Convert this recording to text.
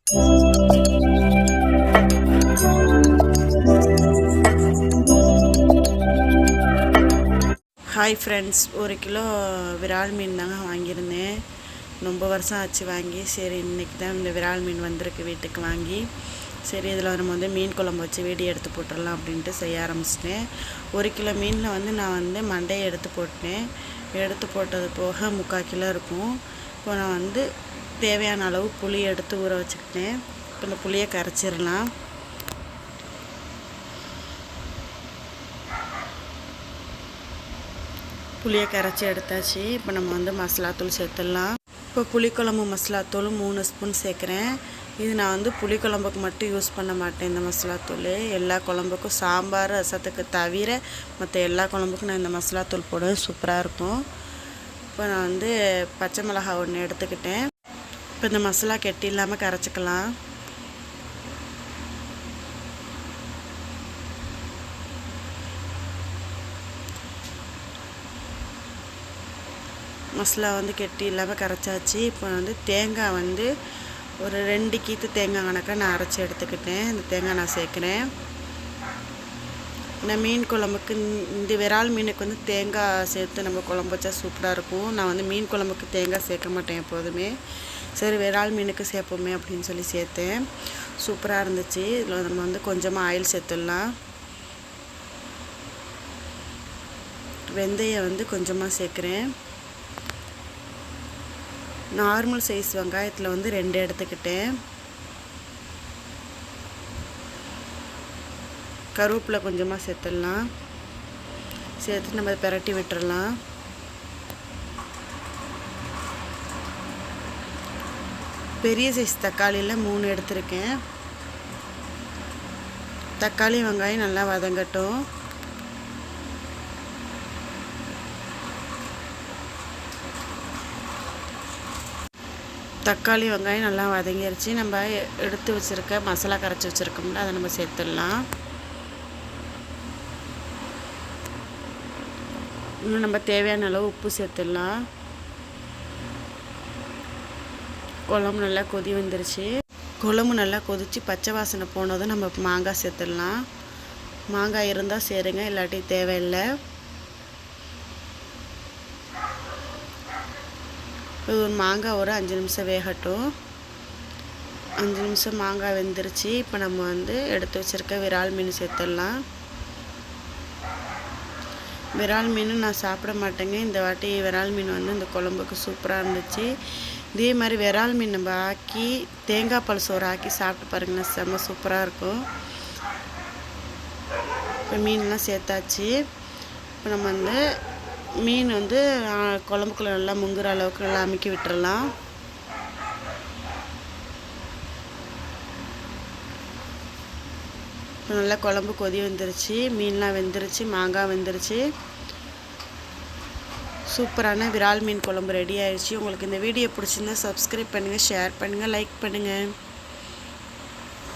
Hi friends, 1 kilo விரால் மீன் தாங்க வாங்கியிருந்தேன். ரொம்ப வருஷம் ஆச்சு வாங்கி. சரி, இன்றைக்கி தான் இந்த விரால் மீன் வந்திருக்கு வீட்டுக்கு வாங்கி. சரி, இதில் நம்ம வந்து மீன் குழம்பு வச்சு வீடியோ எடுத்து போட்டுடலாம் அப்படின்ட்டு செய்ய ஆரம்பிச்சிட்டேன். 1 கிலோ மீனில் வந்து நான் வந்து மண்டையை எடுத்து போட்டேன். எடுத்து போட்டது போக 3/4 கிலோ இருக்கும். இப்போ நான் வந்து தேவையான அளவு புளி எடுத்து ஊற வச்சுக்கிட்டேன். இப்போ இந்த புளியை கரைச்சிடலாம். புளியை கரைச்சி எடுத்தாச்சு. இப்போ நம்ம வந்து மசாலாத்தூள் சேர்த்துடலாம். இப்போ புளிக்குழம்பு மசாலாத்தூள் 3 ஸ்பூன் சேர்க்குறேன். இது நான் வந்து புளிக்குழம்புக்கு மட்டும் யூஸ் பண்ண மாட்டேன். இந்த மசாலாத்தூள் எல்லா குழம்புக்கும், சாம்பார் ரசத்துக்கு தவிர மற்ற எல்லா குழம்புக்கும் நான் இந்த மசாலாத்தூள் போடுவேன். சூப்பராக இருக்கும். இப்போ நான் வந்து பச்சை மிளகாய் 1 எடுத்துக்கிட்டேன். இப்போ இந்த மசாலா கெட்டி இல்லாமல் கரைச்சிக்கலாம். மசாலா வந்து கெட்டி இல்லாமல் கரைச்சாச்சு. இப்போ வந்து தேங்காய் வந்து ஒரு 2 கீத்து தேங்காய் கணக்காக நான் அரைச்சி எடுத்துக்கிட்டேன். இந்த தேங்காய் நான் சேர்க்குறேன். நான் மீன் குழம்புக்கு இந்த விரால் மீனுக்கு வந்து தேங்காய் சேர்த்து நம்ம குழம்பு வச்சா சூப்பராக இருக்கும். நான் வந்து மீன் குழம்புக்கு தேங்காய் சேர்க்க மாட்டேன் எப்போதுமே. சரி, விரால் மீனுக்கு சேர்ப்போமே அப்படின்னு சொல்லி சேர்த்தேன். சூப்பராக இருந்துச்சு. இதில் நம்ம வந்து கொஞ்சமாக ஆயில் சேர்த்துடலாம். வெந்தயம் வந்து கொஞ்சமாக சேர்க்குறேன். நார்மல் சைஸ் வெங்காயத்தில் வந்து 2 எடுத்துக்கிட்டேன். கருவேப்பிலை கொஞ்சமாக சேர்த்துடலாம். சேர்த்து நம்ம பிரட்டி விட்டுறலாம். பெரிய சைஸ் தக்காளியில் 3 எடுத்திருக்கேன். தக்காளி வெங்காயம் நல்லா வதங்கட்டும். தக்காளி வெங்காயம் நல்லா வதங்கிருச்சு. நம்ம எடுத்து வச்சுருக்க மசாலா கரைச்சி வச்சுருக்கோம்ல, அதை நம்ம சேர்த்துடலாம். இன்னும் நம்ம தேவையான அளவு உப்பு சேர்த்துடலாம். குழம்பு நல்லா கொதி வந்துருச்சு. குழம்பு நல்லா கொதித்து பச்சை வாசனை போனதும் நம்ம மாங்காய் சேர்த்துடலாம். மாங்காய் இருந்தால் சேருங்க, இல்லாட்டி தேவையில்லை. ஒரு மாங்காய் ஒரு 5 நிமிஷம் வேகட்டும். 5 நிமிஷம் மாங்காய் வெந்துருச்சு. இப்போ நம்ம வந்து எடுத்து வச்சுருக்க விரால் மீன் சேர்த்துடலாம். விரால் மீன் நான் சாப்பிட மாட்டேங்க. இந்த வாட்டி விரால் மீன் வந்து இந்த குழம்புக்கு சூப்பராக இருந்துச்சு. இதே மாதிரி விரால் மீன் நம்ம ஆக்கி தேங்காய் பால் சோறு ஆக்கி சாப்பிட்டு பாருங்களேன், செம்ம சூப்பராக இருக்கும். இப்போ மீன்லாம் சேர்த்தாச்சு. இப்போ நம்ம வந்து மீன் வந்து குழம்புக்குள்ள நல்லா முங்குற அளவுக்கு நல்லா அமுக்கி விட்டுறலாம். நல்லா குழம்பு கொதி வந்துருச்சு. மீன்லாம் வெந்துருச்சு, மாங்காய் வெந்துருச்சு. சூப்பரான விரால் மீன் குழம்பு ரெடி ஆயிடுச்சு. உங்களுக்கு இந்த வீடியோ பிடிச்சிருந்தா சப்ஸ்கிரைப் பண்ணுங்கள், ஷேர் பண்ணுங்கள், லைக் பண்ணுங்கள்.